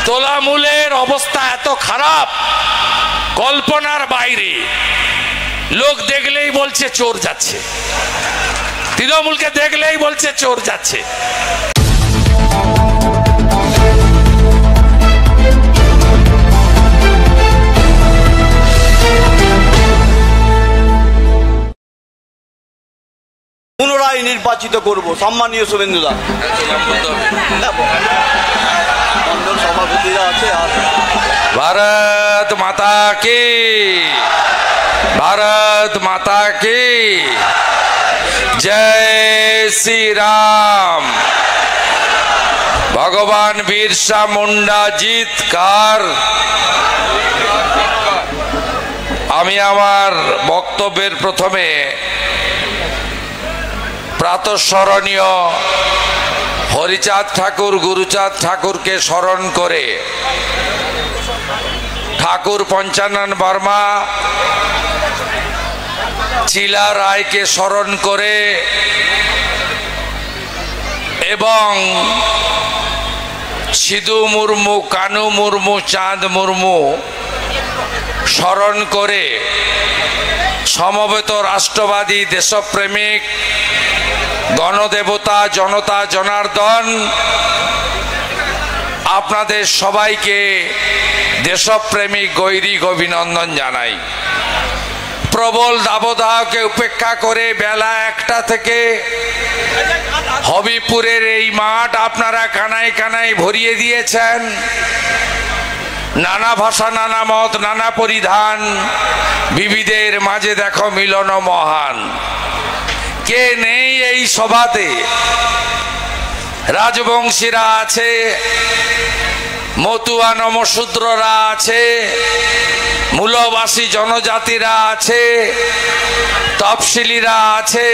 তোলামূলের অবস্থা এত খারাপ, কল্পনার বাইরে। লোক দেখলেই বলছে চোর যাচ্ছে, তৃণমূলকে দেখলেই বলছে চোর যাচ্ছে। পুনরায় নির্বাচিত করব সম্মানীয় শুভেন্দুদা। সভাপতিরা আছে। ভারত মাতা কি, ভারত মাতা কি জয় শ্রী রাম। ভগবান বিরসা মুন্ডা জিতকার। আমি আমার বক্তব্যের প্রথমে প্রাতঃস্মরণীয় হরিচাঁদ ঠাকুর, গুরুচাঁদ ঠাকুরকে স্মরণ করে, ঠাকুর পঞ্চানন বর্মা, চিলা রায়কে স্মরণ করে এবং সিধু মুর্মু, কানু মুর্মু, চাঁদ মুর্মু স্মরণ করে সমবেত রাষ্ট্রবাদী দেশপ্রেমিক গণদেবতা জনতা জনার্দন আপনাদের সবাইকে দেশপ্রেমিক গৈরিক অভিনন্দন জানাই। প্রবল দাবদাহকে উপেক্ষা করে বেলা 1টা থেকে হবিপুরের এই মাঠ আপনারা কানায় কানায় ভরিয়ে দিয়েছেন। নানা ভাষা, নানা মত, নানা পরিধান, বিবিধের মাঝে দেখো মিলন মহান। কে নেই এই সভাতে? রাজবংশীরা আছে, মতুয়া নমশূদ্ররা আছে, মূলবাসী জনজাতিরা আছে, তফসিলিরা আছে,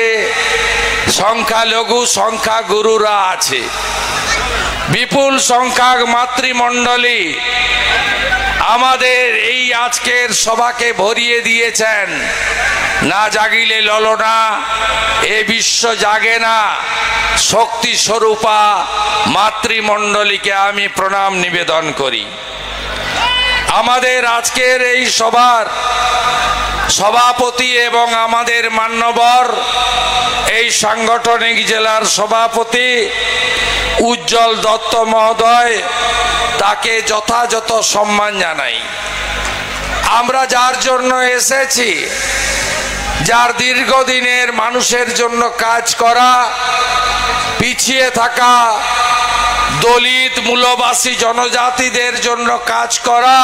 সংখ্যালঘু সংখ্যাগুরুরা আছে, বিপুল সংখ্যক মাতৃমণ্ডলী আমাদের এই আজকের সভাকে ভরিয়ে দিয়েছেন। না জাগিলে ললনা, এ বিশ্ব জাগে না। শক্তি স্বরূপা মাতৃমণ্ডলীকে আমি প্রণাম নিবেদন করি। আমাদের আজকের এই সভার সভাপতি এবং আমাদের মান্যবর এই সাংগঠনিক জেলার সভাপতি উজ্জ্বল দত্ত মহোদয়, তাকে যথাযথ সম্মান জানাই। আমরা যার জন্য এসেছি, যার দীর্ঘদিনের মানুষের জন্য কাজ করা, পিছিয়ে থাকা দলিত মূলবাসী জনজাতিদের জন্য কাজ করা,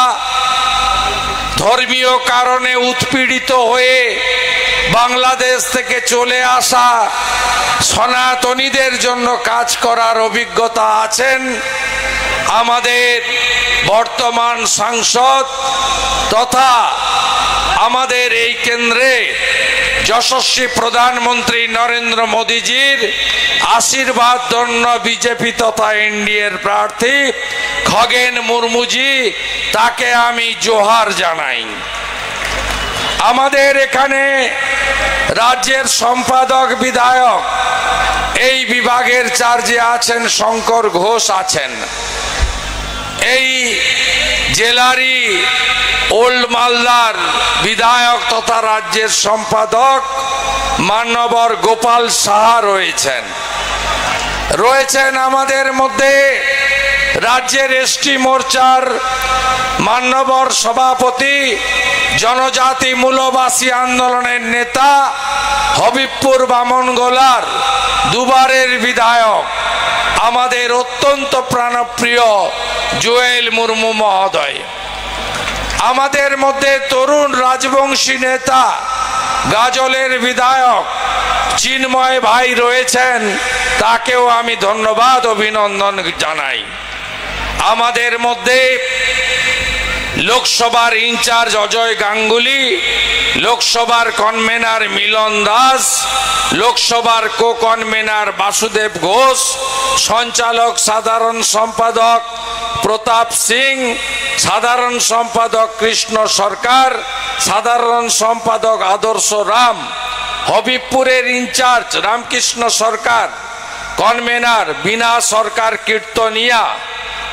ধর্মীয় কারণে উৎপীড়িত হয়ে বাংলাদেশ থেকে চলে আসা সনাতনীদের জন্য কাজ করার অভিজ্ঞতা আছেন আমাদের বর্তমান সাংসদ তথা আমাদের এই কেন্দ্রে যশস্বী প্রধানমন্ত্রী নরেন্দ্র মোদীজির আশীর্বাদ ধন্য বিজেপি তথা এনডিএর প্রার্থী খগেন মুর্মুজি, তাকে আমি জোহার জানাই। আমাদের এখানে রাজ্যের সম্পাদক বিধায়ক এই বিভাগের চার্জে আছেন শঙ্কর ঘোষ আছেন। এই জেলারই ওল্ড মালদার বিধায়ক তথা রাজ্যের সম্পাদক মান্যবর গোপাল সাহা রয়েছেন আমাদের মধ্যে রাজ্যের এসটি মোর্চার মান্যবর সভাপতি, জনজাতি মূলবাসী আন্দোলনের নেতা, হবিবপুর বামনগোলার দুবারের বিধায়ক আমাদের অত্যন্ত প্রাণপ্রিয় জুয়েল মুর্মু মহোদয়। আমাদের মধ্যে তরুণ রাজবংশী নেতা গাজলের বিধায়ক চিন্ময় ভাই রয়েছেন, তাকেও আমি ধন্যবাদ অভিনন্দন জানাই। আমাদের মধ্যে লোকসভার ইনচার্জ অজয় গাঙ্গুলি, লোকসভার কনভেনার মিলন দাস, লোকসভার কো কনভেনার বাসুদেব ঘোষ, সঞ্চালক সাধারণ সম্পাদক প্রতাপ সিং, সাধারণ সম্পাদক কৃষ্ণ সরকার, সাধারণ সম্পাদক আদর্শ রাম, হবিবপুরের incharge Ramkrishna Sarkar, convener Bina Sarkar Kirtania,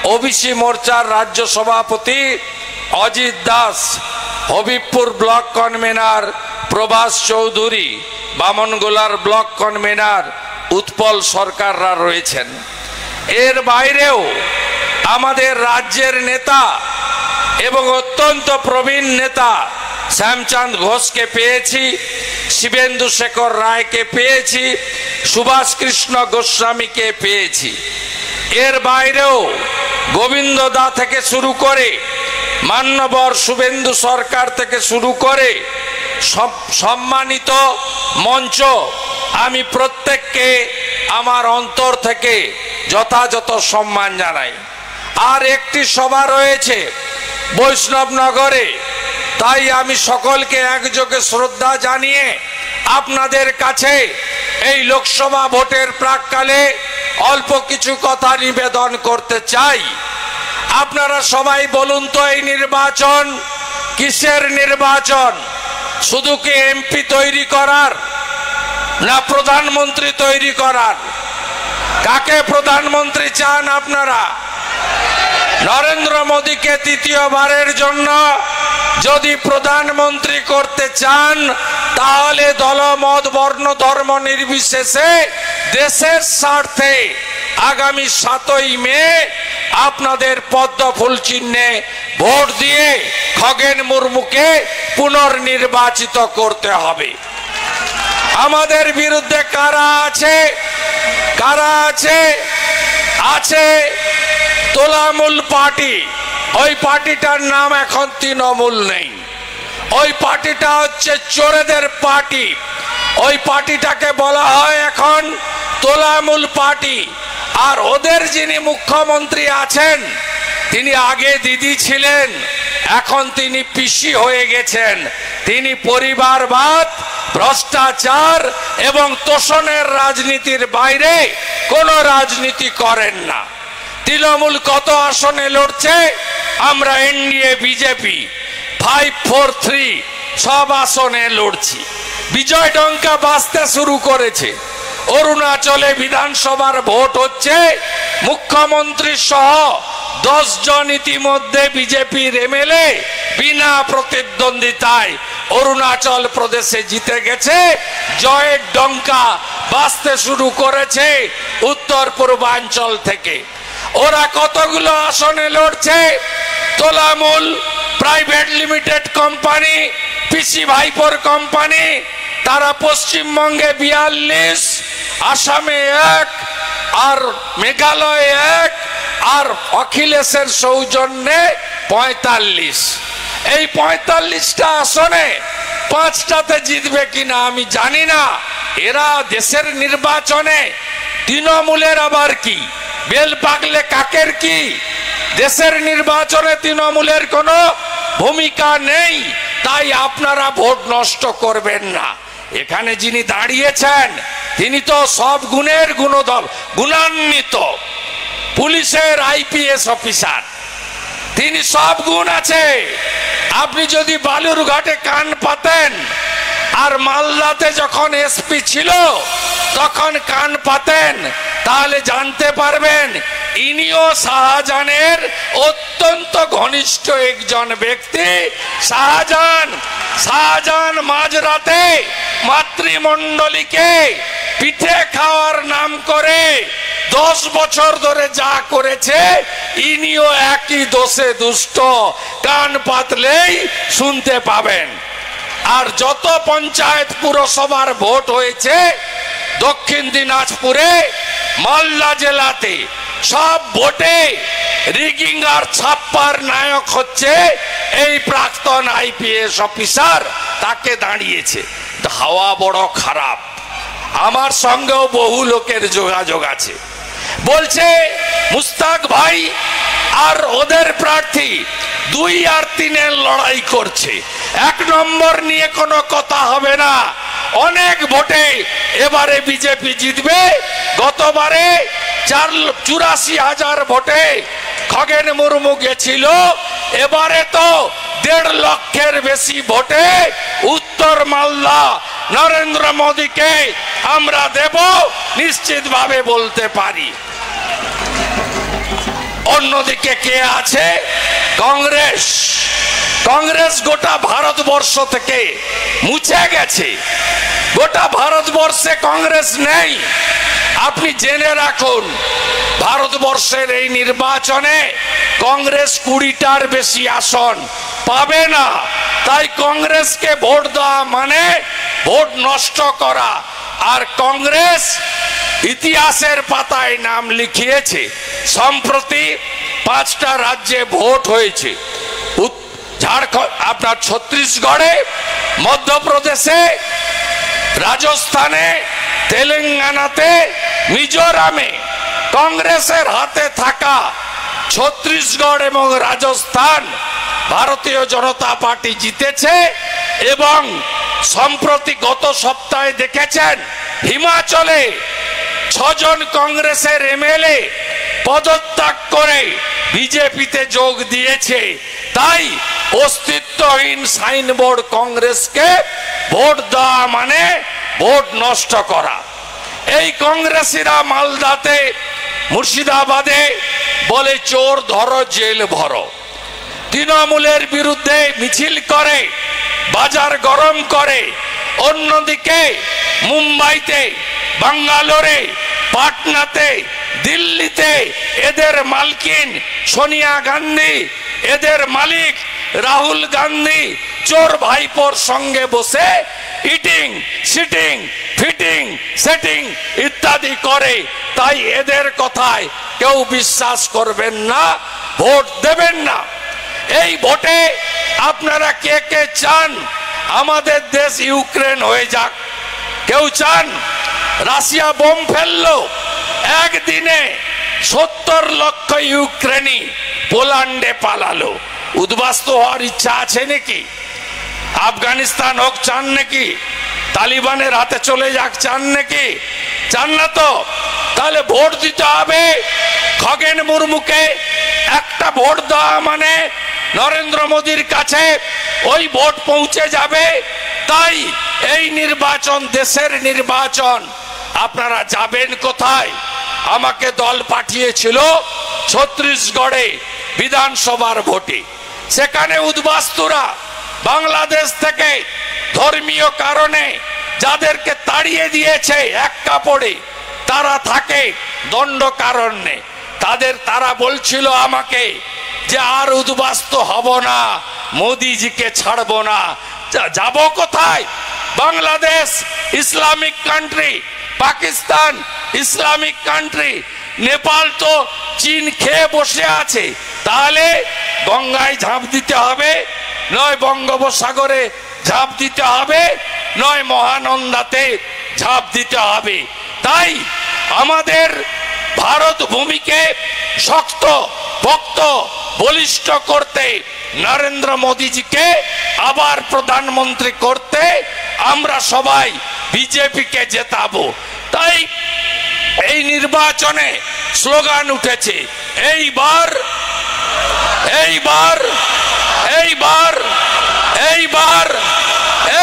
OBC মোর্চার রাজ্য সভাপতি অজিত দাস, হবিবপুর ব্লক কনভেনার প্রভাস চৌধুরী, বামনগোলার ব্লক কনভেনার উৎপল সরকাররা রয়েছেন। এর বাইরেও আমাদের রাজ্যের নেতা এবং অত্যন্ত প্রবীণ নেতা শ্যামচাঁদ ঘোষকে পেয়েছি, শিবেন্দু শেখর রায়কে পেয়েছি, সুভাষ কৃষ্ণ গোস্বামীকে পেয়েছি। এর বাইরেও গোবিন্দ দা থেকে শুরু করে মান্যবর শুভেন্দু সরকার থেকে শুরু করে সম্মানিত মঞ্চ, আমি প্রত্যেককে আমার অন্তর থেকে যথাযথ সম্মান জানাই। আর একটি সভা রয়েছে বৈষ্ণবনগরে, তাই আমি সকলকে একযোগে শ্রদ্ধা জানিয়ে আপনাদের কাছে এই লোকসভা ভোটের প্রাক্কালে অল্প কিছু কথা নিবেদন করতে চাই। আপনারা সবাই বলুন তো, এই নির্বাচন কিসের নির্বাচন? শুধু কি এমপি তৈরি করার, না প্রধানমন্ত্রী তৈরি করার? কাকে প্রধানমন্ত্রী চান আপনারা? নরেন্দ্র মোদীকে তৃতীয়বারের জন্য যদি প্রধানমন্ত্রী করতে চান, তাহলে দলমত বর্ণ ধর্ম নির্বিশেষে দেশের স্বার্থে আগামী 7ই মে আপনাদের পদ্ম ফুল চিহ্নে ভোট দিয়ে খগেন মুর্মুকে পুনর্নির্বাচিত করতে হবে। আমাদের বিরুদ্ধে কারা আছে? কারা আছে? আছে তোলামূল পার্টি। ওই পার্টিটার নাম এখন তৃণমূল নেই। ওই পার্টিটা হচ্ছে চোরেদের পার্টি। ওই পার্টিটাকে বলা হয় এখন তোলামূল পার্টি। আর ওদের যিনি মুখ্যমন্ত্রী আছেন, তিনি আগে দিদি ছিলেন, এখন তিনি পিসি হয়ে গেছেন। তিনি পরিবারবাদ, ভ্রষ্টাচার এবং তোষণের রাজনীতির বাইরে কোনো রাজনীতি করেন না। তৃণমূল কত আসনে লড়ছে? আমরা এনডিএ বিজেপি 5-4-3 সব আসনে লড়ছি। বিজয় ডঙ্কা বাজতে শুরু করেছে। অরুণাচলে বিধানসভার ভোট হচ্ছে, মুখ্যমন্ত্রী সহ 10 জন ইতিমধ্যে বিজেপির এমএলএ বিনা প্রতিদ্বন্দ্বিতায় অরুণাচল প্রদেশে জিতে গেছে। জয়ের ডঙ্কা বাজতে শুরু করেছে উত্তর পূর্বাঞ্চল থেকে। ওরা কতগুলো আসনে লড়ছে? তোলামূল প্রাইভেট লিমিটেড কোম্পানি, পিসি ভাইপোর কোম্পানি, তারা পশ্চিমবঙ্গে 42, আসামে 1, আর মেঘালয়ে 1, আর অখিলেশের সৌজন্যে 45। এই 45টা আসনে 5টাতে জিতবে কিনা আমি জানি না। এরা দেশের নির্বাচনে তৃণমূলের আবার কি? বেল পাকলে কাকের কি? দেশের নির্বাচনে তৃণমূলের কোনো ভূমিকা নেই। তাই আপনারা ভোট নষ্ট করবেন না। এখানে যিনি দাঁড়িয়েছেন তিনি তো সব গুণের গুণান্বিত পুলিশের আইপিএস অফিসার। তিনি সব গুণ আছে। আপনি যদি বালুরঘাটে কান পাতেন আর মালদাতে যখন এসপি ছিল তখন কান পাতেন, তাহলে জানতে পারবেন ইনিও শাহজাহানের অত্যন্ত ঘনিষ্ঠ একজন ব্যক্তি। শাহজাহান মাঝরাতে মাতৃমণ্ডলীকে পিঠে খাওয়ার নাম করে 10 বছর ধরে যা করেছে, ইনিও একই দোষে দুষ্ট। কান পাতলেই শুনতে পাবেন। আর যত পঞ্চায়েত পুরসভার ভোট হয়েছে দক্ষিণ দিনাজপুরে, মালদা জেলাতে, সব ভোটে রিগিং আর ছাপ্পার নায়ক হচ্ছে এই প্রাক্তন আইপিএস অফিসার। তাকে দাঁড়িয়েছে। হাওয়া বড় খারাপ। আমার সঙ্গেও বহু লোকের যোগাযোগ আছে। বলছে মুস্তাক ভাই আর ওদের প্রার্থী 2 আর 3-এর লড়াই করছে, 1 নম্বর নিয়ে কোনো কথা হবে না। অনেক ভোটে এবারে বিজেপি জিতবে। গতবারে 84,000 ভোটে খগেন মুর্মু গেছিল। এবারে তো 1.5 লক্ষের বেশি ভোটে উত্তর মালদা নরেন্দ্র মোদীকে আমরা দেব, নিশ্চিতভাবে বলতে পারি। অন্যদিকে কে আছে? কংগ্রেস। কংগ্রেস গোটা ভারতবর্ষ থেকে মুছে গেছে। গোটা ভারতবর্ষে কংগ্রেস নেই। আপনি জেনে রাখুন, ভারতবর্ষের এই নির্বাচনে কংগ্রেস 20টার বেশি আসন পাবে না। তাই কংগ্রেসকে ভোট দেওয়া মানে ভোট নষ্ট করা। আর কংগ্রেস ইতিহাসের পাতায় নাম লিখিয়েছে। সম্প্রতি 5টা রাজ্যে ভোট হয়েছে, ঝাড়খণ্ড, আপনার ছত্তিশগড়ে, মধ্যপ্রদেশে, রাজস্থানে, তেলেঙ্গানাতে, মিজোরামে। কংগ্রেসের হাতে থাকা ছত্তিশগড় এবং রাজস্থান ভারতীয় জনতা পার্টি জিতেছে। এবং সম্প্রতি গত সপ্তাহে দেখেছেন হিমাচলে 6 জন কংগ্রেসের এমএলএ পদত্যাগ করে বিজেপিতে যোগ দিয়েছে। তাই অস্তিত্বহীন সাইনবোর্ড কংগ্রেসকে ভোট দেওয়া মানে ভোট নষ্ট করা। এই কংগ্রেসীরা মালদাতে, মুর্শিদাবাদে বলে চোর ধরো জেল ভরো। তৃণমূলের বিরুদ্ধে মিছিল করে, বাজার গরম করে। অন্যদিকে মুম্বাইতে, বাঙ্গালোরে, পাটনাতে, দিল্লিতে এদের মালকিন সোনিয়া গান্ধী, এদের মালিক রাহুল গান্ধী চোর ভাইপোর সঙ্গে বসে ইটিং, সিটিং, ফিটিং, সেটিং ইত্যাদি করে। তাই এদের কথায় কেউ বিশ্বাস করবেন না, ভোট দেবেন না। এই ভোটে আপনারা কে কে চান আমাদের দেশ ইউক্রেন হয়ে যাক? কেউ চান? রাশিয়া বোম ফেললো, একদিনে 70 লক্ষ ইউক্রেনি পোল্যান্ডে পালালো। উদ্বাস্তু হওয়ার ইচ্ছা আছে নাকি? আফগানিস্তান হোক চান নাকি? তালিবানের হাতে চলে যাক চান নাকি? চান না তো? তাহলে ভোট দিতে হবে খগেন মুর্মুকে। একটা ভোট দেওয়া মানে নরেন্দ্র মোদীর কাছে ওই ভোট পৌঁছে যাবে। তাই এই নির্বাচন দেশের নির্বাচন। আপনারা যাবেন কোথায়? আমাকে দল পাঠিয়েছিল ছত্তিশগড়ে বিধানসভার ভোটে। সেখানে উদ্বাস্তুরা বাংলাদেশ থেকে ধর্মীয় কারণে যাদেরকে তাড়িয়ে দিয়েছে এক কাপড়ে, তারা থাকে দণ্ড কারণে। তারা বলছিল আমাকে যে আর উদ্বাস্তু হব না, মোদিজিকে ছাড়বো না। যাব কোথায়? Bangladesh Islamic country, Pakistan Islamic country, Nepal তো চীন খেয়ে বসে আছে। তাহলে গঙ্গায় ঝাঁপ দিতে হবে, নয় বঙ্গোপসাগরে ঝাঁপ দিতে হবে, নয় মহানন্দাতে ঝাঁপ দিতে হবে। তাই আমাদের ভারত ভূমিকে শক্ত, পোক্ত, বলিষ্ঠ করতে, নরেন্দ্র মোদীজিকে আবার প্রধানমন্ত্রী করতে আমরা সবাই বিজেপিকে জেতাবো। তাই এই নির্বাচনে স্লোগান উঠেছে, এইবার, এইবার, এইবার, এইবার,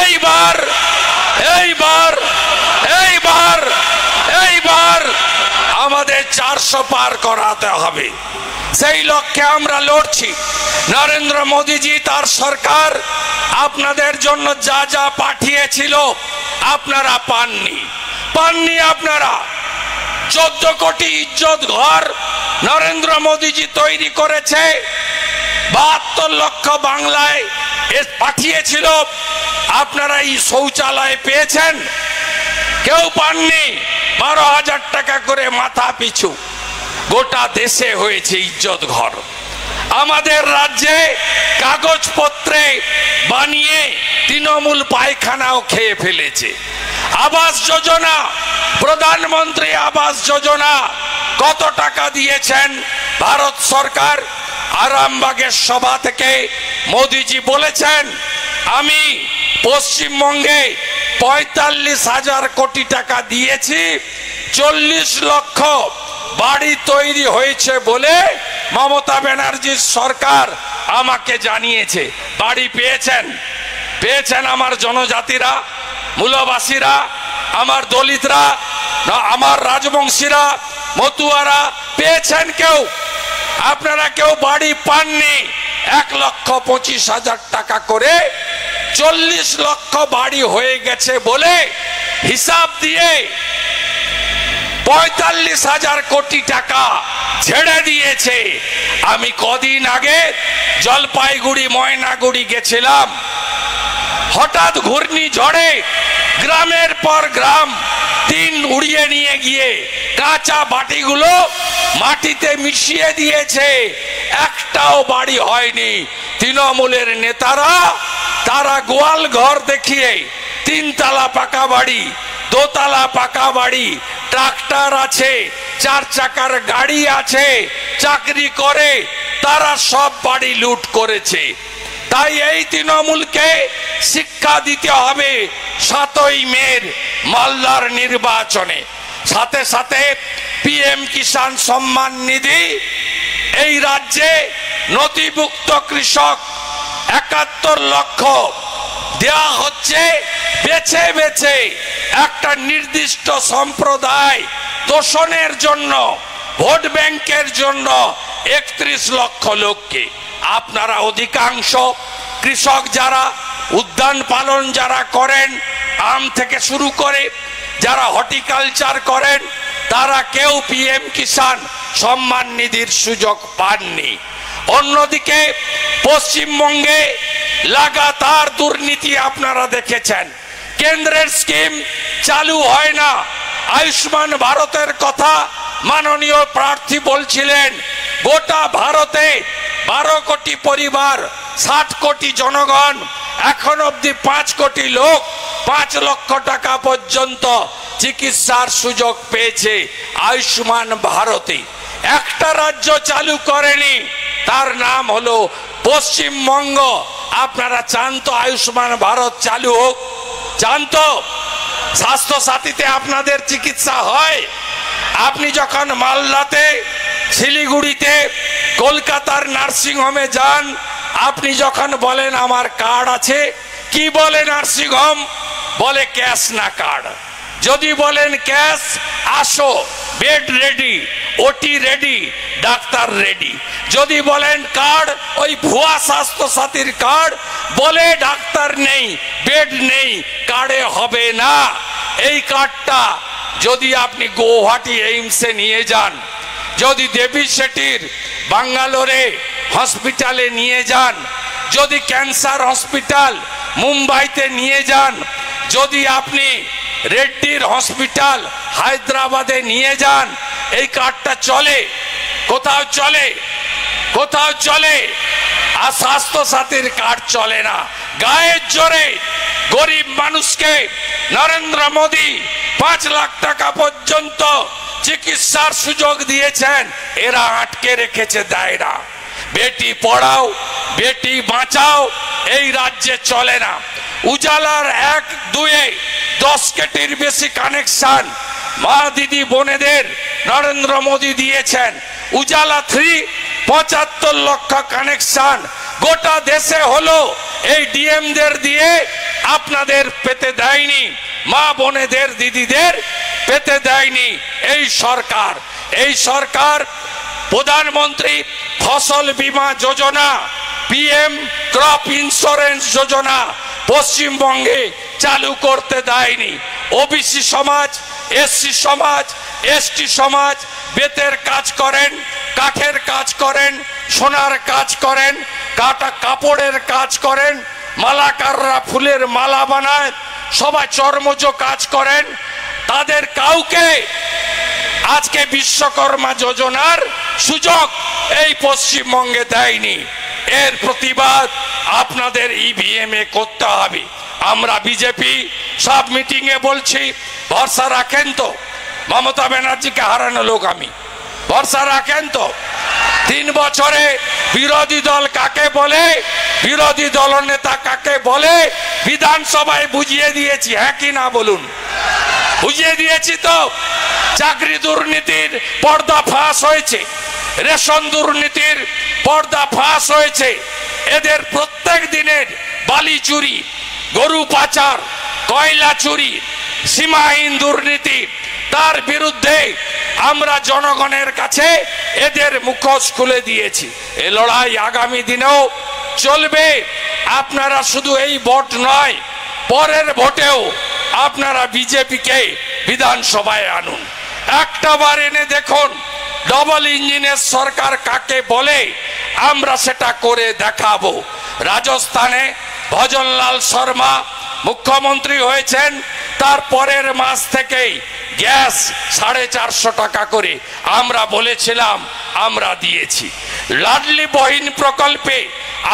এইবার, এইবার, এইবার, এইবার আমাদের 400 পার করাতে হবে। সেই লক্ষ্যে আমরা লড়ছি। নরেন্দ্র মোদীজি তার সরকার আপনাদের জন্য যা যা পাঠিয়েছিল আপনারা পাননি। আপনারা 14 কোটি ইজ্জত ঘর নরেন্দ্র মোদীজি তৈরি করেছে। 72 লক্ষ বাংলায় পাঠিয়েছিল। আপনারা এই শৌচালয় পেয়েছেন? কেউ পাননি। 12,000 টাকা করে মাথা পিছু। গোটা দেশে হয়েছে ইজ্জত ঘর। আমাদের রাজ্যে কাগজপত্রে বানিয়ে তৃণমূল পায়খানাও খেয়ে ফেলেছে। আবাস যোজনা, প্রধানমন্ত্রী আবাস যোজনা কত টাকা দিয়েছেন ভারত সরকার? আরামবাগের সভা থেকে মোদিজি বলেছেন, আমি পশ্চিমবঙ্গে 45,000 কোটি টাকা দিয়েছি, 40 লক্ষ বাড়ি তৈরি হয়েছে বলে মমতা ব্যানার্জির সরকার আমাকে জানিয়েছে। বাড়ি পেয়েছেন? পেয়েছেন আমার জনজাতিরা, মূলবাসীরা, আমার দলিতরা, আমার রাজবংশীরা, মতুয়ারা পেয়েছেন? কেউ আপনারা কেউ বাড়ি পাননি। 1,25,000 টাকা করে 40 লক্ষ বাড়ি হয়ে গেছে বলে হিসাব দিয়ে 45,000 কোটি টাকা ছেড়ে দিয়েছে। আমি কদিন আগে জলপাইগুড়ি ময়নাগুড়ি গেছিলাম, হঠাৎ ঘূর্ণিঝড়ে গ্রামের পর গ্রাম টিন উড়িয়ে নিয়ে গিয়ে কাঁচা বাটিগুলো মাটিতে মিশিয়ে দিয়েছে, একটাও বাড়ি হয়নি। তৃণমূলের নেতারা তারা গোয়াল ঘর দেখিয়ে 3 তলা পাকা বাড়ি, 2 তলা পাকা বাড়ি, ট্রাক্টর আছে, 4 চাকার গাড়ি আছে, চাকরি করে, তারা সব বাড়ি লুট করেছে। তাই এই তৃণমূলকে শিক্ষা দিতে হবে 7ই মের মালদার নির্বাচনে। সাথে সাথে পিএম কিষাণ সম্মান নিধি, এই রাজ্যে নথিভুক্ত কৃষক 71 লক্ষ দেয়া হচ্ছে বেছে বেছে একটা নির্দিষ্ট সম্প্রদায় তোষণের জন্য, ভোট ব্যাংকের জন্য 31 লক্ষ লোককে। আপনারা অধিকাংশ কৃষক যারা উদ্যান পালন যারা করেন, আম থেকে শুরু করে যারা হর্টিকালচার করেন, তারা কেউ পিএম কিষাণ সম্মান নিধির সুযোগ পাননি। অন্যদিকে পশ্চিমবঙ্গে লাগাতার দুর্নীতি আপনারা দেখেছেন, কেন্দ্রের স্কিম চালু হয় না। আয়ুষ্মান ভারতের কথা মাননীয় প্রার্থী বলছিলেন, গোটা ভারতে 12 কোটি পরিবার, 60 কোটি জনগণ, এখন অব্দি 5 কোটি লোক 5 লক্ষ টাকা পর্যন্ত চিকিৎসার সুযোগ পেয়েছে আয়ুষ্মান ভারতে। একটা রাজ্য চালু করেনি, তার নাম হলো পশ্চিমবঙ্গ। আপনারা চান তো আয়ুষ্মান ভারত চালু হোক? চান তো? স্বাস্থ্য সাথীতে আপনাদের চিকিৎসা হয়? আপনি যখন মালদাতে, শিলিগুড়িতে, কলকাতার নার্সিং হোমে যান, আপনি যখন বলেন আমার কার্ড আছে, কি বলে নার্সিং হোম? বলে ক্যাশ না কার্ড। যদি বলেন ক্যাশ, আসো, বেড রেডি, ওটি রেডি, ডাক্তার রেডি। যদি বলেন কার্ড, ওই ভুয়া স্বাস্থ্য সাথীর কার্ড, বলে ডাক্তার নেই, বেড নেই, কার্ডে হবে না। এই কার্ডটা যদি আপনি গৌহাটি এইমসে নিয়ে যান, যদি দেবী শেঠির বাঙ্গালোরে হসপিটালে নিয়ে যান, যদি ক্যান্সার হসপিটাল মুম্বাইতে নিয়ে যান, যদি আপনি রেড্ডির হসপিটাল হায়দ্রাবাদে নিয়ে যান, এই কার্ডটা চলে? কোথাও চলে? কোথাও চলে? আর স্বাস্থ্য সাথীর কার্ড চলে না। গায়ের জোরে গরিব মানুষকে নরেন্দ্র মোদী 5 লাখ টাকা পর্যন্ত চিকিৎসার সুযোগ দিয়েছেন, এরা আটকে রেখেছে, দেয় না। বেটি পড়াও, বেটি বাঁচাও এই রাজ্যে চলে না। উজালার 1-2-এ 10 কোটির বেশি কানেকশন মা দিদি বোনেদের নরেন্দ্র মোদী দিয়েছেন। উজালা 3 75 লক্ষ কানেকশন গোটা দেশে হলো, এই ডিএমদের দিয়ে আপনাদের পেতে দেয়নি, মা বোনেদের দিদিদের পেতে দেয়নি এই সরকার। এই সরকার প্রধানমন্ত্রী ফসল বীমা যোজনা, পিএম ক্রপ ইন্স্যুরেন্স যোজনা পশ্চিমবঙ্গে চালু করতে দেয়নি। ওবিসি সমাজ, এসসি সমাজ, এসটি সমাজ বেতের কাজ করেন, কাঠের কাজ করেন, সোনার কাজ করেন, কাটা কাপড়ের কাজ করেন, মালাকাররা ফুলের মালা বানায়, সবাই চর্মজ কাজ করেন, তাদের কাউকে আজকে বিশ্বকর্মা যোজনার সুযোগ এই পশ্চিমবঙ্গে দেয়নি। এর প্রতিবাদ আপনাদের ইভিএম এ করতে হবে। আমরা বিজেপি সব মিটিং এ বলছি, ভরসা রাখেন তো? মমতা ব্যানার্জিকে হারানো লোক আমি, ভরসা রাখেন তো? 3 বছরে বিরোধী দল কাকে বলে, বিরোধী দলনেতা কাকে বলে বিধানসভায় বুঝিয়ে দিয়েছি, হ্যাঁ কি না বলুন? বুঝিয়ে দিয়েছি তো। চাকরি দুর্নীতির পর্দা ফাঁস হয়েছে, রেশন দুর্নীতির পর্দা ফাঁস হয়েছে। এদের প্রত্যেক দিনের বালি চুরি, গরু পাচার, কয়লা চুরি, সীমাহীন দুর্নীতি, তার বিরুদ্ধে আমরা জনগণের কাছে এদের মুখোশ খুলে দিয়েছি। এই লড়াই আগামী দিনেও চলবে। আপনারা শুধু এই ভোট নয়, পরের ভোটেও আপনারা বিজেপিকে বিধানসভায় আনুন। একটা বার এনে দেখুন ডবল ইঞ্জিনের সরকার কাকে বলে, আমরা সেটা করে দেখাবো। রাজস্থানে ভজনলাল শর্মা মুখ্যমন্ত্রী হয়েছেন, তার পরের মাস থেকেই গ্যাস 450 টাকা করে আমরা বলেছিলাম, আমরা দিয়েছি। লাডলি বহিন প্রকল্পে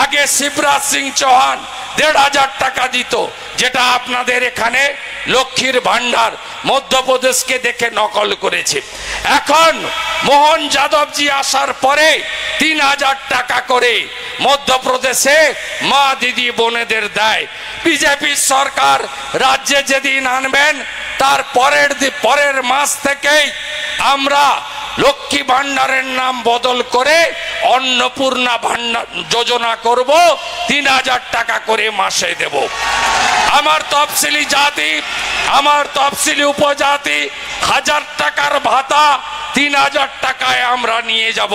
আগে শিবরাজ সিং চৌহান 1500 টাকা দিত, যেটা আপনাদের এখানে লক্ষ্মীর ভান্ডার মধ্যপ্রদেশকে দেখে নকল করেছে। এখন মোহন যাদবজি আসার পরে 3000 টাকা করে মধ্যপ্রদেশে মা দিদি বোনেদের দেয়। বিজেপি সরকার রাজ্যে যেদিন আনবেন তার পরের মাস থেকেই আমরা লক্ষ্মী ভান্ডারের নাম বদল করে অন্নপূর্ণা ভান্ডার যোজনা করব, 3000 টাকা করে মাসে দেব। আমার তফসিলি জাতি, আমার তফসিলি উপজাতি 1000 টাকার ভাতা 3000 টাকায় আমরা নিয়ে যাব।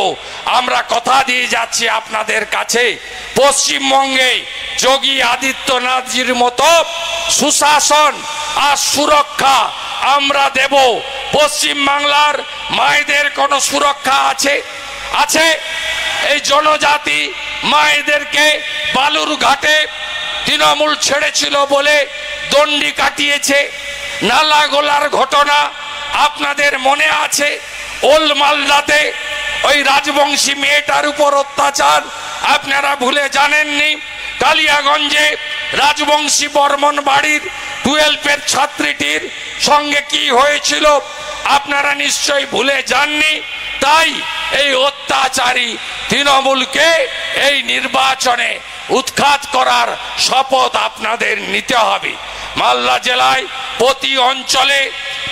আমরা কথা দিয়ে যাচ্ছি আপনাদের কাছে, পশ্চিমবঙ্গে যোগী আদিত্যনাথজির মতো সুশাসন আর সুরক্ষা আমরা দেব। পশ্চিম বাংলার মায়েদের কোনো সুরক্ষা আছে? আছে? এই জনজাতি মায়েদেরকে বালুর ঘাটে তৃণমূল ছেড়েছিল বলে দণ্ডি কাটিয়েছে। নালা গোলার ঘটনা আপনাদের মনে আছে? ওল মালদাতে ওই রাজবংশী মেয়েটার উপর অত্যাচার আপনারা ভুলে জানেননি। কালিয়াগঞ্জে রাজবংশী বর্মন বাড়ির 12-এর ছাত্রীটির সঙ্গে কি হয়েছিল আপনারা নিশ্চয়ই ভুলে যাননি। তাই এই অত্যাচারী তৃণমূলকে এই নির্বাচনে উৎখাত করার শপথ আপনাদের নিতে হবে। মালদা জেলায় প্রতি অঞ্চলে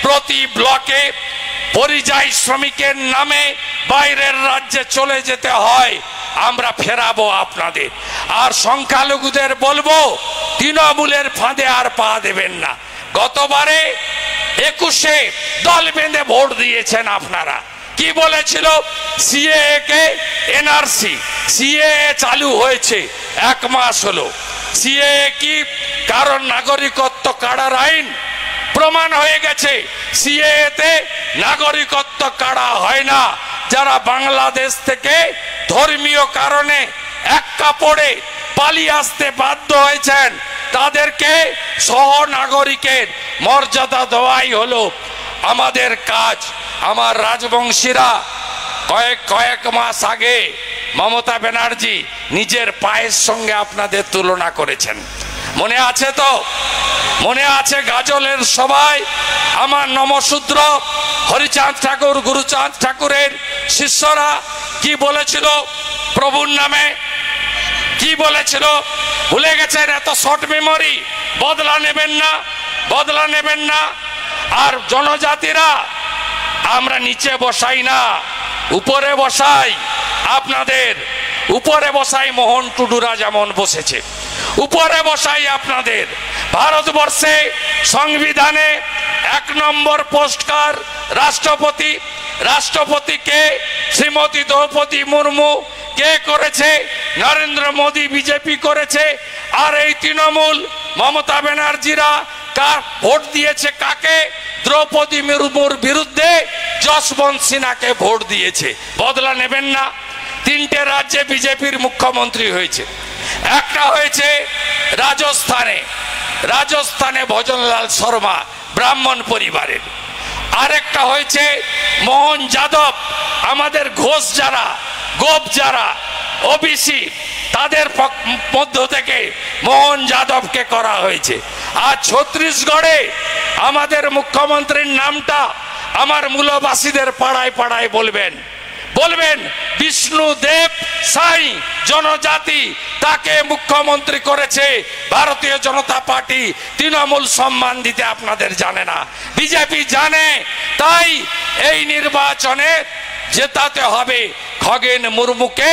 প্রতি ব্লকে পরিযায়ী শ্রমিকের নামে বাইরের রাজ্যে চলে যেতে হয়, আমরা ফেরাবো আপনাদের। আর সংখ্যালঘুদের বলবো তৃণমূলের ফাঁদে আর পা দেবেন না। গতবারে 21-এ দল বেঁধে ভোট দিয়েছেন আপনারা। কি বলেছিল? সিএএ কে এনআরসি, সিএএ চালু হয়েছে 1 মাস হলো। সিএএ কি কারণ নাগরিকত্ব কাড়ার আইন? প্রমাণ হয়ে গেছে সিএএ তে নাগরিকত্ব কাড়া হয় না। যারা বাংলাদেশ থেকে ধর্মীয় কারণে এক কাপড়ে পালিয়ে আসতে বাধ্য হয়েছেন তাদেরকে সহ নাগরিকের মর্যাদা দেওয়াই হলো আমাদের কাজ। আমার রাজবংশীরা কয়েক মাস আগে মমতা ব্যানার্জি নিজের পায়ের সঙ্গে আপনাদের তুলনা করেছেন, মনে আছে তো? মনে আছে গাজলের সবাই আমার নমশূদ্র হরিচাঁদ ঠাকুর, গুরুচাঁদ ঠাকুরের শিষ্যরা কি বলেছিল প্রভুর নামে? কি বলেছিল ভুলে গেছেন? এত শর্ট মেমোরি। বদলা নেবেন না, বদলা নেবেন না। আর জনজাতিরা আমরা নিচে বসাই না, উপরে বসাই। আপনাদের উপরে বসাই, মোহন টুডুরা যেমন বসেছে উপরে বসাই আপনাদের। ভারতবর্ষে সংবিধানে 1 নম্বর পোস্টকার রাষ্ট্রপতি। রাষ্ট্রপতিকে শ্রীমতী দ্রৌপদী মুর্মু কে করেছে? নরেন্দ্র মোদী বিজেপি করেছে। আর এই তৃণমূল মমতা ব্যানার্জিরা কার ভোট দিয়েছে? কাকে? দ্রৌপদী মুর্মুর বিরুদ্ধে যশবন্ত সিনহাকে ভোট দিয়েছে। বদলা নেবেন না। 3টে রাজ্যে বিজেপির মুখ্যমন্ত্রী হয়েছে। একটা হয়েছে রাজস্থানে, রাজস্থানে ভজনলাল শর্মা ব্রাহ্মণ পরিবারের। আরেকটা হয়েছে মোহন যাদব, আমাদের ঘোষ যারা, গোপ যারা ওবিসি তাদের মধ্য থেকে মোহন যাদবকে করা হয়েছে। আর ছত্তিশগড়ে আমাদের মুখ্যমন্ত্রীর নামটা আমার মূলবাসীদের পাড়ায় পাড়ায় বলবেন, বলবেন বিষ্ণুদেব সাই জনজাতি, তাকে মুখ্যমন্ত্রী করেছে ভারতীয় জনতা পার্টি। তৃণমূল সম্মান দিতে আপনাদের জানে না, বিজেপি জানে। তাই এই নির্বাচনে জেতাতে হবে খগেন মুর্মুকে।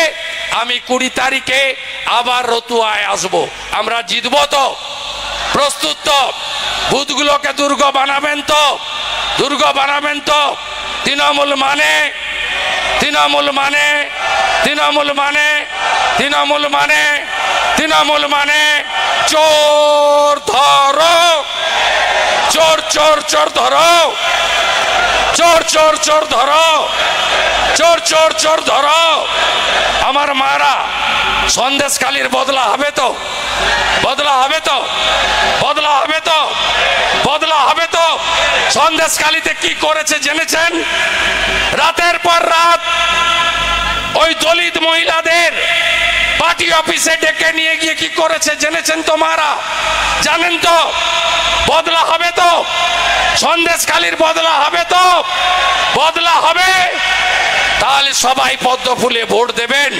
আমি 20 তারিখে আবার রতুয়ায় আসবো। আমরা জিতবো তো? প্রস্তুত তো? বুথগুলোকে দুর্গ বানাবেন তো? দুর্গ বানাবেন তো? তৃণমূল মানে তৃণমূল মানে তৃণমূল মানে তৃণমূল মানে তৃণমূল মানে চোর ধরো, চোর চোর চোর ধরো, চোর চোর চোর ধরো, চোর চোর চোর ধরো। আমার মারা, সন্দেশখালীর বদলা হবে তো? বদলা হবে তো? বদলা হবে তো? বদলা হবে তো? সন্দেশখালীতে কি করেছে জেনেছেন? রাতের পর রাত ওই দলিত মহিলাদের পার্টি অফিসে ডেকে নিয়ে গিয়ে কি করেছে জেনেছেন তো মারা? জানেন তো? বদলা হবে তো? সন্দেশখালীর বদলা হবে তো? বদলা হবে? তাহলে সবাই পদ্ম ফুলে ভোট দেবেন।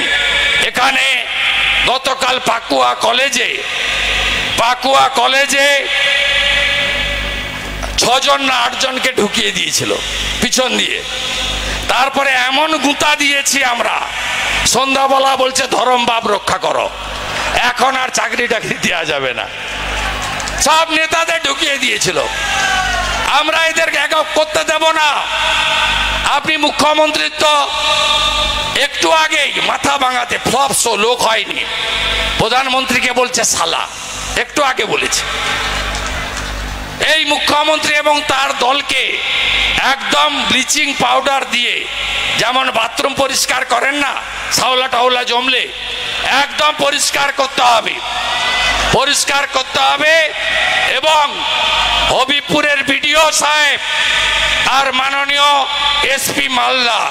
এখানে গতকাল পাকুয়া কলেজে 6 জন না 8 জনকে ঢুকিয়ে দিয়েছিল পিছন দিয়ে। তারপরে এমন গুঁতা দিয়েছি আমরা, সন্ধ্যাবেলা বলছে ধরম বাপ রক্ষা করো, এখন আর চাকরি টাকরি দেওয়া যাবে না। সব নেতাদের ঢুকিয়ে দিয়েছিল। আমরা এদেরকে এক করতে দেব না। আপনি মুখ্যমন্ত্রী তো একটু আগেই মাথা ভাঙাতে ফ্লপ শো, লোক হয়নি, প্রধানমন্ত্রীকে বলছে শালা, একটু আগে বলেছে। এই মুখ্যমন্ত্রী এবং তার দলকে একদম ব্লিচিং পাউডার দিয়ে, যেমন বাথরুম পরিষ্কার করেন না শাওলা টাওলা জমলে, একদম পরিষ্কার করতে হবে, পরিষ্কার করতে হবে। এবং হবিপুরের বিডিও সাহেব আর মাননীয় এসপি মালদা,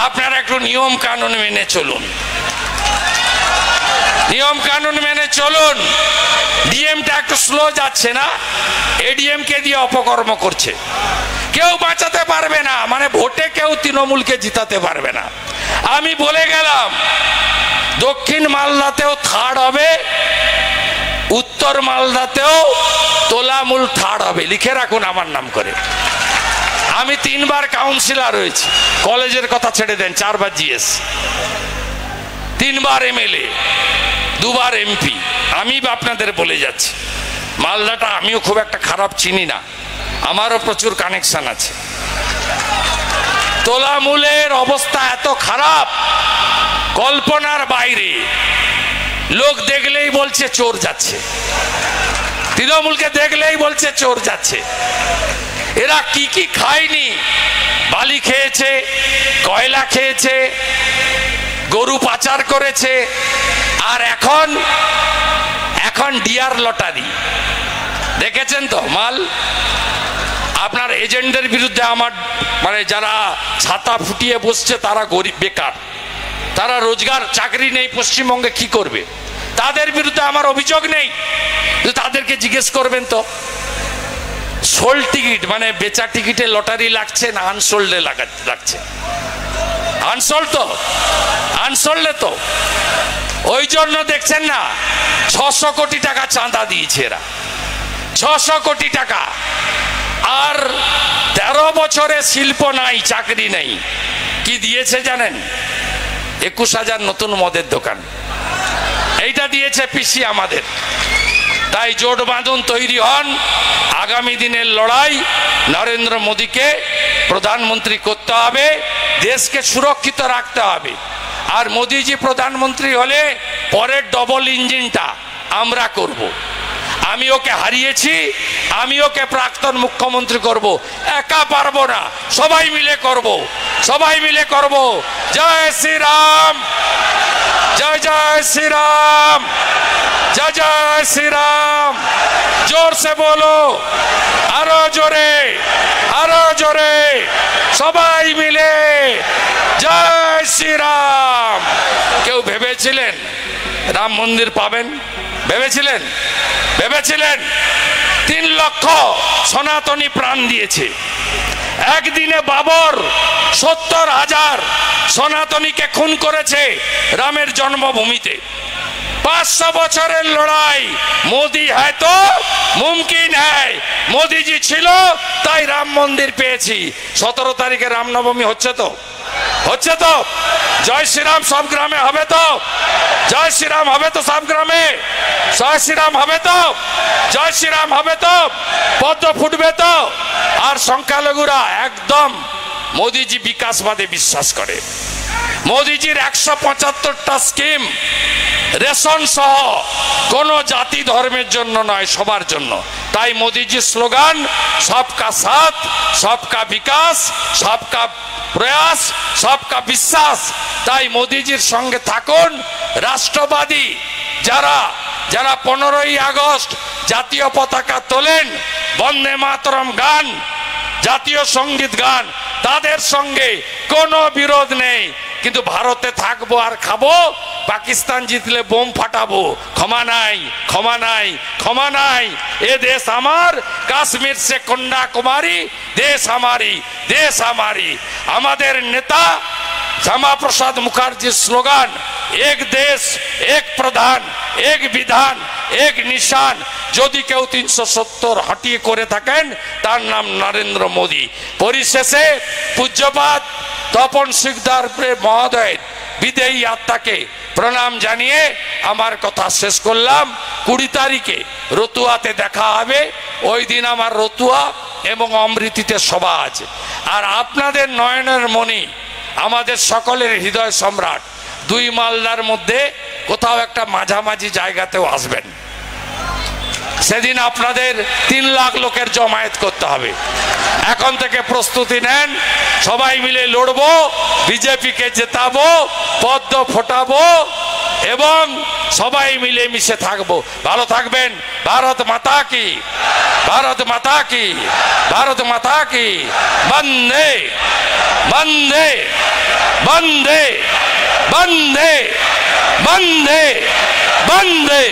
আপনারা একটু নিয়ম কানুন মেনে চলুন, নিয়ম কানুন মেনে চলুন। ডিএমটা একটু স্লো যাচ্ছে না, এডিএম কে দিয়ে অপকর্ম করছে। কেউ বাঁচাতে পারবে না, মানে ভোটে কেউ তৃণমূলকে জিতাতে পারবে না। আমি বলে গেলাম দক্ষিণ মালদাতেও থার্ড হবে, উত্তর মালদাতেও তোলামূল থার্ড হবে। লিখে রাখুন আমার নাম করে। আমি 3 বার কাউন্সিলর হয়েছি, কলেজের কথা ছেড়ে দেন, 4 বার জিএস, 3 বার এমএলএ, 2 বার এমপি। আমি আপনাদের বলে যাচ্ছি, মালদাটা আমিও খুব একটা খারাপ চিনি না, আমারও প্রচুর কানেকশন আছে। তোলামূলের অবস্থা এত খারাপ, কল্পনার বাইরে। লোক দেখলেই বলছে চোর যাচ্ছে, তৃণমূলকে দেখলেই বলছে চোর যাচ্ছে। এরা কি কি খায়নি? বালি খেয়েছে, কয়লা খেয়েছে, গরু পাচার করেছে, আর এখন ডিয়ার লটারি। দেখেছেন তো মাল? আপনার এজেন্টদের বিরুদ্ধে আমার মানে যারা ছাতা ফুটিয়ে বসছে তারা গরিব বেকার, তারা রোজগার চাকরি নেই, পশ্চিমবঙ্গে কি করবে? তাদের বিরুদ্ধে আমার অভিযোগ নেই, তাদেরকে জিজ্ঞেস করবেন তো। সোল্ড টিকিট মানে বেচা টিকিটে লটারি লাগছে না আনসোল্ডে লাগছে? আনসোল্ড তো, আনসোল্ডে তো। ওই জন্য দেখছেন না 600 কোটি টাকা চাঁদা দিয়েছে এরা, 600 কোটি টাকা। আর 13 বছরে শিল্প নাই, চাকরি নেই। কি দিয়েছে জানেন? 21,000 নতুন মদের দোকান, এইটা দিয়েছে পিসি আমাদের। তাই জোট বাঁধন, তৈরি হন। আগামী দিনের লড়াই নরেন্দ্র মোদীকে প্রধানমন্ত্রী করতে হবে, দেশকে সুরক্ষিত রাখতে হবে। আর মোদীজি প্রধানমন্ত্রী হলে পরের ডবল ইঞ্জিনটা আমরা করব। আমি ওকে হারিয়েছি, আমি ওকে প্রাক্তন মুখ্যমন্ত্রী করব, একা পারবো না, সবাই মিলে করব, সবাই মিলে করব। জয় শ্রীরাম, জয় জয় শ্রীরাম, জয় জয় শ্রীরাম। জোর সে বলো, আরো জোরে, আরো জোরে, সবাই মিলে জয় শ্রীরাম। কেউ ভেবেছিলেন রাম মন্দির পাবেন? ভেবেছিলেন? ভেবেছিলেন? 3 লক্ষ সনাতনী প্রাণ দিয়েছে। একদিনে বাবর 70,000 সনাতনীকে খুন করেছে রামের জন্মভূমিতে। 500 বছরের লড়াই। মোদি হ্যায় তো মুমকিন হ্যায়। মোদিজি ছিল তাই রাম মন্দির পেয়েছি। 17 তারিখে রামনবমী হচ্ছে তো? হচ্ছে তো? জয় শ্রীরাম সব গ্রামে হবে তো? জয় শ্রীরাম হবে তো সব গ্রামে? জয় শ্রীরাম হবে তো? জয় শ্রীরাম হবে তো? পদ্ম ফুটবে তো? আর সংখ্যালঘুরা একদম মোদিজি বিকাশবাদে বিশ্বাস করে। মোদিজির 175টা স্কিম রেশন সহ কোন জাতি ধর্মের জন্য নয়, সবার জন্য। তাই মোদিজির স্লোগান সবকা সাথ, সবকা বিকাশ, সবকা প্রয়াস, সবকা বিশ্বাস। তাই মোদিজির সঙ্গে থাকুন। রাষ্ট্রবাদী যারা যারা 15ই আগস্ট জাতীয় পতাকা তোলেন, বন্দে মাতরম গান, জাতীয় সঙ্গীত গান, তাদের সঙ্গে কোনো বিরোধ নেই। কিন্তু ভারতে থাকবো আর খাবো, পাকিস্তান জিতলে বোম ফাটাবো, ক্ষমা নাই, ক্ষমা নাই, ক্ষমা নাই। এ দেশ আমার, কাশ্মীর সে কন্যাকুমারী, দেশ আমারি, দেশ আমারি। আমাদের নেতা শ্যামাপ্রসাদ মুখার্জির স্লোগান এক দেশ, এক প্রধান, এক বিধান, এক নিশান। যদি কেউ 370 হাঁটিয়ে করে থাকেন, তার নাম নরেন্দ্র মোদী। পরিশেষে পূজ্যপাদ তপন শিকদার মহোদয়ের বিদেয়ী আত্মাকে প্রণাম জানিয়ে আমার কথা শেষ করলাম। 20 তারিখে রতুয়াতে দেখা হবে। ওই দিন আমার রতুয়া এবং অমৃতিতে সভা আছে। আর আপনাদের নয়নের মণি, আমাদের সকলের হৃদয় সম্রাট, 2 মালদার মধ্যে কোথাও একটা মাঝামাঝি জায়গাতেও আসবেন। সেদিন আপনাদের 3 লাখ লোকের জমায়েত করতে হবে। এখন থেকে প্রস্তুতি নেন। সবাই মিলে লড়বো, বিজেপিকে জেতাবো, পদ্ম ফোটাবো এবং সবাই মিলে মিশে থাকবো। ভালো থাকবেন। ভারত মাতা কি, ভারত মাতা কি, ভারত মাতা কি। বন্দে বন্দে বন্দে বন্দে বন্দে বন্দে।